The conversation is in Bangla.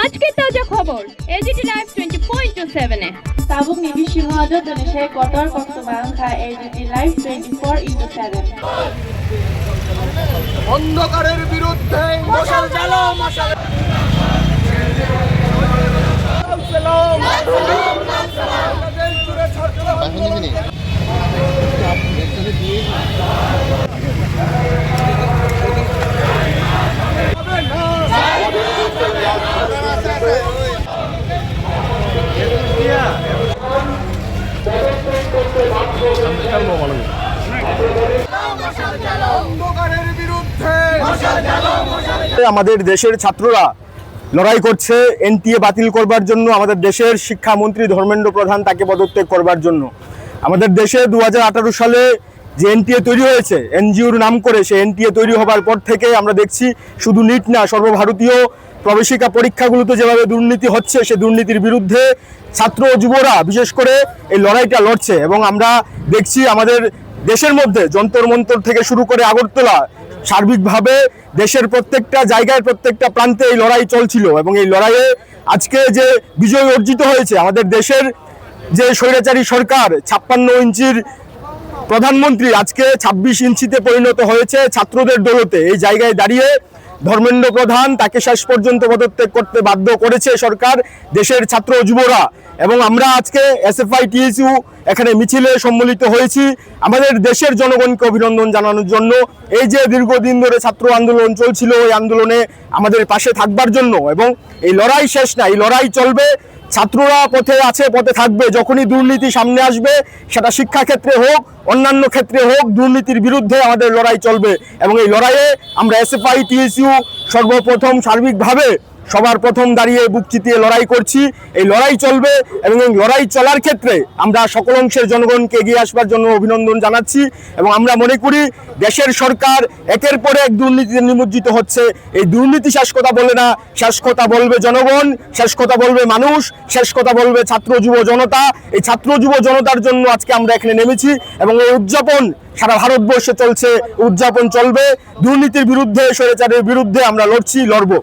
আজকের তাজা খবর এজিটি লাইভ 24/7 এ Tabung ni Bishimuajo Indonesia Kotor Koktubangka AGT Live 24/7 অন্ধকারের বিরুদ্ধে মশাল জ্বালো মশাল অন্ধকারের বিরুদ্ধে আমাদের দেশের ছাত্ররা লড়াই করছে এনটিএ বাতিল করবার জন্য। আমাদের দেশের শিক্ষামন্ত্রী ধর্মেন্দ্র প্রধান তাকে পদত্যাগ করবার জন্য। আমাদের দেশে 2018 সালে যে এনটিএ তৈরি হয়েছে এনজিওর নাম করে, সে এনটিএ তৈরি হবার পর থেকে আমরা দেখছি শুধু নিট না, সর্বভারতীয় প্রবেশিকা পরীক্ষাগুলোতে যেভাবে দুর্নীতি হচ্ছে, সে দুর্নীতির বিরুদ্ধে ছাত্র ও যুবরা বিশেষ করে এই লড়াইটা লড়ছে। এবং আমরা দেখছি আমাদের দেশের মধ্যে যন্তর মন্তর থেকে শুরু করে আগরতলা, সার্বিকভাবে দেশের প্রত্যেকটা জায়গায় প্রত্যেকটা প্রান্তে এই লড়াই চলছিল। এবং এই লড়াইয়ে আজকে যে বিজয় অর্জিত হয়েছে, আমাদের দেশের যে স্বৈরাচারী সরকার 56 ইঞ্চির প্রধানমন্ত্রী আজকে 26 ইঞ্চিতে পরিণত হয়েছে ছাত্রদের দৌলতে। এই জায়গায় দাঁড়িয়ে ধর্মেন্দ্র প্রধান তাকে শেষ পর্যন্ত পদত্যাগ করতে বাধ্য করেছে সরকার, দেশের ছাত্র যুবরা। এবং আমরা আজকে এসএফআই টিএসইউ এখানে মিছিলে সম্মিলিত হয়েছি আমাদের দেশের জনগণকে অভিনন্দন জানানোর জন্য। এই যে দীর্ঘদিন ধরে ছাত্র আন্দোলন চলছিল, এই আন্দোলনে আমাদের পাশে থাকবার জন্য। এবং এই লড়াই শেষ না, এই লড়াই চলবে। ছাত্ররা পথে আছে, পথে থাকবে। যখনই দুর্নীতি সামনে আসবে, সেটা শিক্ষাক্ষেত্রে হোক অন্যান্য ক্ষেত্রে হোক, দুর্নীতির বিরুদ্ধে আমাদের লড়াই চলবে। এবং এই লড়াইয়ে আমরা এসএফআই টিএসইউ সর্বপ্রথম সার্বিকভাবে সবার প্রথম দাঁড়িয়ে বুক চিতিয়ে লড়াই করছি। এই লড়াই চলবে এবং এই লড়াই চলার ক্ষেত্রে আমরা সকল অংশের জনগণকে এগিয়ে আসবার জন্য অভিনন্দন জানাচ্ছি। এবং আমরা মনে করি দেশের সরকার একের পর এক দুর্নীতিতে নিমজ্জিত হচ্ছে। এই দুর্নীতি শেষ কথা বলে না, শেষ কথা বলবে জনগণ, শেষ কথা বলবে মানুষ, শেষ কথা বলবে ছাত্র যুব জনতা। এই ছাত্র যুব জনতার জন্য আজকে আমরা এখানে নেমেছি এবং এই উদযাপন সারা ভারতবর্ষে চলছে, উদযাপন চলবে। দুর্নীতির বিরুদ্ধে, স্বৈরাচারের বিরুদ্ধে আমরা লড়ছি, লড়বো।